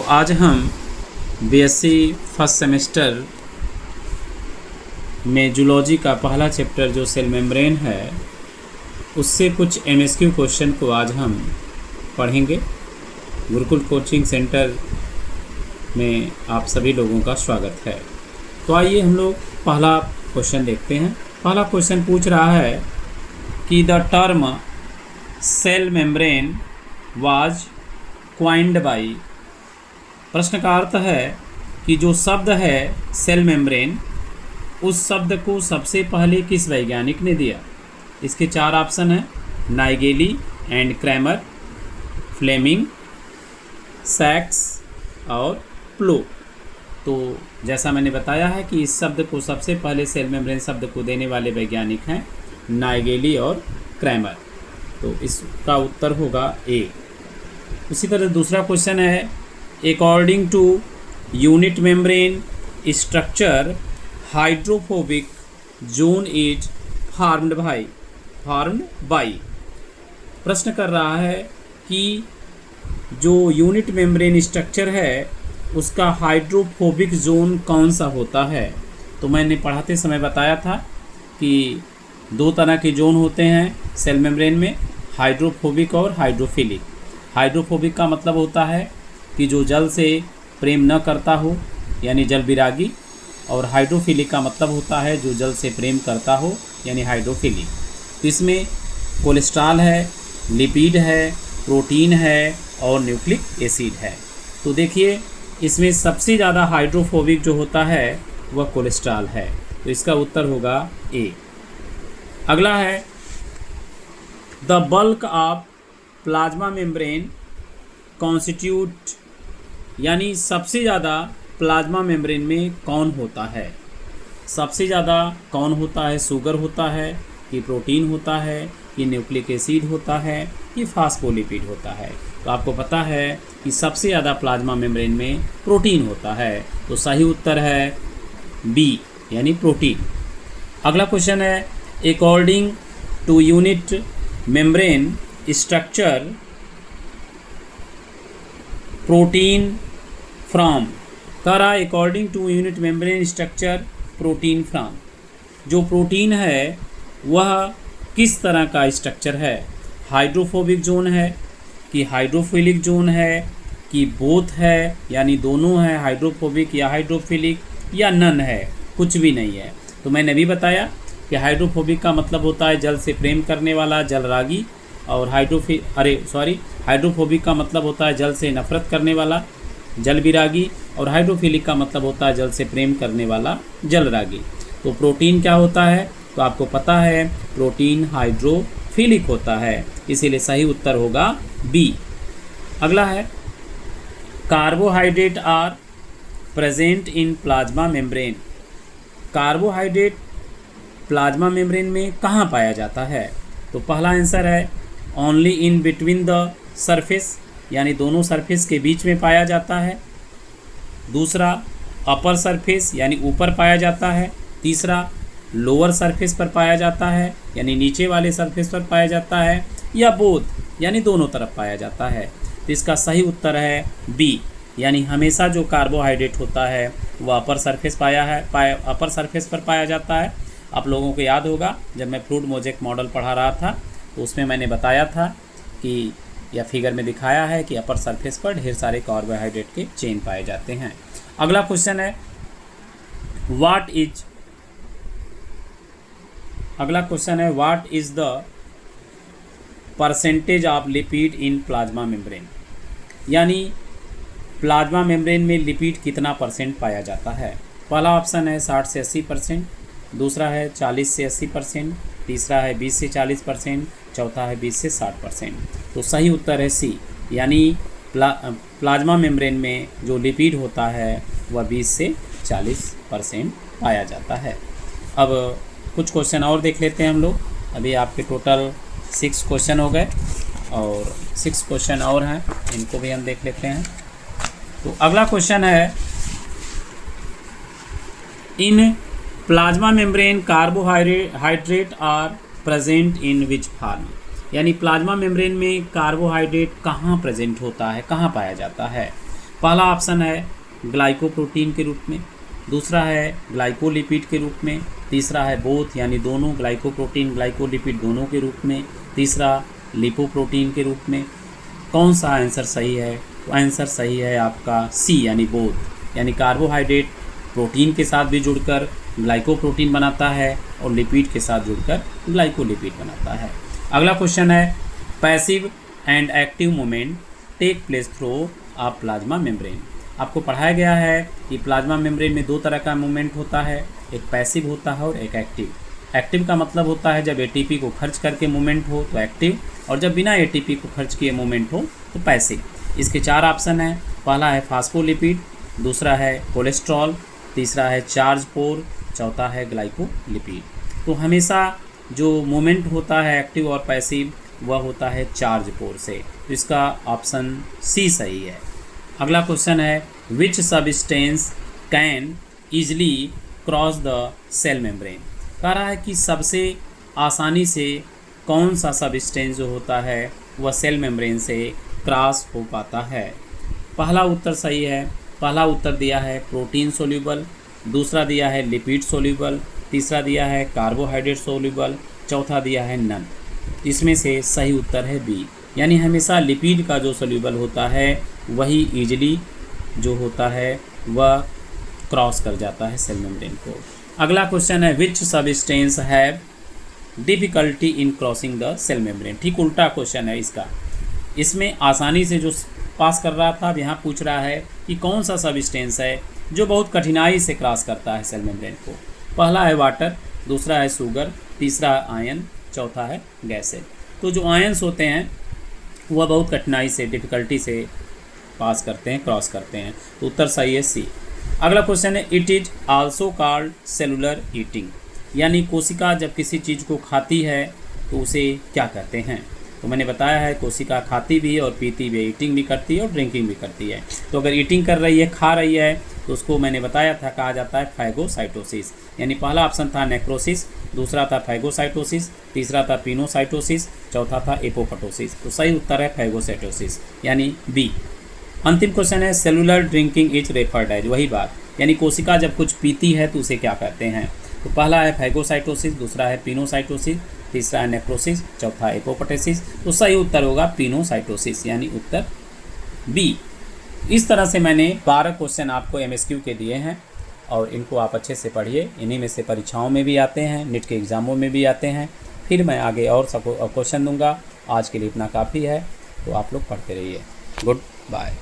आज हम BSc first semester में जूलॉजी का पहला चैप्टर जो सेल मेम्ब्रेन है उससे कुछ एमएसक्यू क्वेश्चन को आज हम पढ़ेंगे। गुरुकुल कोचिंग सेंटर में आप सभी लोगों का स्वागत है। तो आइए हम लोग पहला क्वेश्चन देखते हैं। पहला क्वेश्चन पूछ रहा है कि the term cell membrane was coined by. प्रश्न का अर्थ है कि जो शब्द है सेल मेम्ब्रेन, उस शब्द को सबसे पहले किस वैज्ञानिक ने दिया। इसके चार ऑप्शन हैं, नाइगेली एंड क्रैमर, फ्लेमिंग, सैक्स और प्लो। तो जैसा मैंने बताया है कि इस शब्द को सबसे पहले सेल मेम्ब्रेन शब्द को देने वाले वैज्ञानिक हैं नाइगेली और क्रैमर। तो इसका उत्तर होगा ए। उसी तरह दूसरा क्वेश्चन है, according to unit membrane structure hydrophobic zone is formed by. प्रश्न कर रहा है कि जो यूनिट मेम्ब्रेन स्ट्रक्चर है उसका हाइड्रोफोबिक जोन कौन सा होता है। तो मैंने पढ़ाते समय बताया था कि दो तरह के जोन होते हैं सेल मेम्ब्रेन में, हाइड्रोफोबिक और हाइड्रोफिलिक। हाइड्रोफोबिक का मतलब होता है कि जो जल से प्रेम न करता हो यानी जल विरागी, और हाइड्रोफिलिक का मतलब होता है जो जल से प्रेम करता हो यानी हाइड्रोफिलिक। तो इसमें कोलेस्ट्रॉल है, लिपिड है, प्रोटीन है और न्यूक्लिक एसिड है। तो देखिए इसमें सबसे ज़्यादा हाइड्रोफोबिक जो होता है वह कोलेस्ट्रॉल है। तो इसका उत्तर होगा ए। अगला है, the bulk of plasma membrane constitute, यानी सबसे ज़्यादा प्लाज्मा मेम्ब्रेन में कौन होता है। सबसे ज़्यादा कौन होता है, शुगर होता है कि प्रोटीन होता है कि न्यूक्लिक एसिड होता है कि फास्फोलिपिड होता है। तो आपको पता है कि सबसे ज़्यादा प्लाज्मा मेम्ब्रेन में प्रोटीन होता है। तो सही उत्तर है बी यानी प्रोटीन। अगला क्वेश्चन है, according to unit membrane structure protein from. कह रहा है according to unit membrane structure protein from, जो प्रोटीन है वह किस तरह का स्ट्रक्चर है। हाइड्रोफोबिक जोन है कि हाइड्रोफिलिक जोन है कि बोथ है यानी दोनों है, हाइड्रोफोबिक या हाइड्रोफिलिक, या नन है, कुछ भी नहीं है। तो मैंने अभी बताया कि हाइड्रोफोबिक का मतलब होता है जल से प्रेम करने वाला, जलरागी, और हाइड्रोफोबिक का मतलब होता है जल से नफरत करने वाला, जल विरागी, और हाइड्रोफिलिक का मतलब होता है जल से प्रेम करने वाला, जलरागी। तो प्रोटीन क्या होता है, तो आपको पता है प्रोटीन हाइड्रोफिलिक होता है, इसीलिए सही उत्तर होगा बी। अगला है, carbohydrate are present in plasma membrane. Carbohydrate plasma membrane में कहाँ पाया जाता है। तो पहला आंसर है only in between the surface, यानी दोनों सरफेस के बीच में पाया जाता है। दूसरा अपर सरफेस यानी ऊपर पाया जाता है। तीसरा लोअर सरफेस पर पाया जाता है यानी नीचे वाले सरफेस पर पाया जाता है, या बोथ यानी दोनों तरफ पाया जाता है। तो इसका सही उत्तर है बी, यानी हमेशा जो कार्बोहाइड्रेट होता है वह अपर सरफेस अपर सरफेस पर पाया जाता है। आप लोगों को याद होगा जब मैं फ्रूट मोजेक मॉडल पढ़ा रहा था तो उसमें मैंने बताया था कि या फिगर में दिखाया है कि अपर सरफेस पर ढेर सारे कार्बोहाइड्रेट के चेन पाए जाते हैं। अगला क्वेश्चन है, what is the percentage of lipid in plasma membrane, यानी प्लाज्मा मेम्ब्रेन में लिपिड कितना परसेंट पाया जाता है। पहला ऑप्शन है 60 से 80%, दूसरा है 40 से 80%, तीसरा है 20 से 40%, चौथा है 20 से 60%। तो सही उत्तर है सी, यानी प्लाज्मा मेम्ब्रेन में जो लिपिड होता है वह 20 से 40% पाया जाता है। अब कुछ क्वेश्चन और देख लेते हैं हम लोग। अभी आपके टोटल 6 क्वेश्चन हो गए और 6 क्वेश्चन और हैं, इनको भी हम देख लेते हैं। तो अगला क्वेश्चन है, in plasma membrane carbohydrate are present in which form, यानी प्लाज्मा मेम्ब्रेन में कार्बोहाइड्रेट कहाँ प्रेजेंट होता है, कहाँ पाया जाता है। पहला ऑप्शन है ग्लाइकोप्रोटीन के रूप में, दूसरा है ग्लाइकोलिपिड के रूप में, तीसरा है बोथ यानी दोनों, ग्लाइकोप्रोटीन ग्लाइकोलिपिड दोनों के रूप में, तीसरा लिपोप्रोटीन के रूप में। कौन सा आंसर सही है? तो आंसर सही है आपका सी यानी बोथ, यानी कार्बोहाइड्रेट प्रोटीन के साथ भी जुड़कर ग्लाइकोप्रोटीन बनाता है और लिपिड के साथ जुड़कर ग्लाइकोलिपिड बनाता है। अगला क्वेश्चन है passive and active movement take place through a plasma membrane. आपको पढ़ाया गया है कि प्लाज्मा मेम्ब्रेन में दो तरह का मूवमेंट होता है, एक पैसिव होता है और एक एक्टिव। एक्टिव का मतलब होता है जब एटीपी को खर्च करके मूवमेंट हो तो एक्टिव, और जब बिना एटीपी को खर्च किए मूवमेंट हो तो पैसिव। इसके 4 ऑप्शन हैं। पहला है फास्फोलिपिड, दूसरा है कोलेस्ट्रॉल, तीसरा है चार्ज पोर, चौथा है ग्लाइकोलिपिड। तो हमेशा जो मूवमेंट होता है एक्टिव और पैसिव वह होता है चार्ज पोर से, तो इसका ऑप्शन सी सही है। अगला क्वेश्चन है which substance can easily cross the cell membrane. कह रहा है कि सबसे आसानी से कौन सा सबस्टेंस जो होता है वह सेल मेम्ब्रेन से क्रॉस हो पाता है। पहला उत्तर सही है। पहला उत्तर दिया है प्रोटीन सोल्यूबल, दूसरा दिया है लिपिड सोल्यूबल, तीसरा दिया है कार्बोहाइड्रेट सोल्यूबल, चौथा दिया है नन। इसमें से सही उत्तर है बी, यानी हमेशा लिपिड का जो सोल्यूबल होता है वही ईजिली जो होता है वह क्रॉस कर जाता है सेल मेम्ब्रेन को। अगला क्वेश्चन है which substance have difficulty in crossing the cell membrane. ठीक उल्टा क्वेश्चन है इसका। इसमें आसानी से जो पास कर रहा था, अब यहाँ पूछ रहा है कि कौन सा सबस्टेंस है जो बहुत कठिनाई से क्रॉस करता है सेल मेम्ब्रेन को। पहला है वाटर, दूसरा है शुगर, तीसरा आयन, चौथा है गैसेज। तो जो आयन्स होते हैं वह बहुत कठिनाई से डिफ़िकल्टी से पास करते हैं, क्रॉस करते हैं। तो उत्तर सही है सी। अगला क्वेश्चन है it is also called cellular eating, यानी कोशिका जब किसी चीज़ को खाती है तो उसे क्या कहते हैं। तो मैंने बताया है कोशिका खाती भी है और पीती भी है, ईटिंग भी करती है और ड्रिंकिंग भी करती है। तो अगर ईटिंग कर रही है, खा रही है, तो उसको मैंने बताया था कहा जाता है फैगोसाइटोसिस। यानी पहला ऑप्शन था नेक्रोसिस, दूसरा था फैगोसाइटोसिस, तीसरा था पिनोसाइटोसिस, चौथा था एपोप्टोसिस। तो सही उत्तर है फैगोसाइटोसिस यानी बी। अंतिम क्वेश्चन है cellular drinking is referred as, वही बात, यानी कोशिका जब कुछ पीती है तो उसे क्या कहते हैं। तो पहला है फैगोसाइटोसिस, दूसरा है पिनोसाइटोसिस, तीसरा है नेक्रोसिस, चौथा एपोप्टोसिस। तो सही उत्तर होगा पिनोसाइटोसिस यानी उत्तर बी। इस तरह से मैंने 12 क्वेश्चन आपको एमएसक्यू के दिए हैं और इनको आप अच्छे से पढ़िए। इन्हीं में से परीक्षाओं में भी आते हैं, नीट के एग्ज़ामों में भी आते हैं। फिर मैं आगे और सब क्वेश्चन दूंगा। आज के लिए इतना काफ़ी है, तो आप लोग पढ़ते रहिए। Good bye.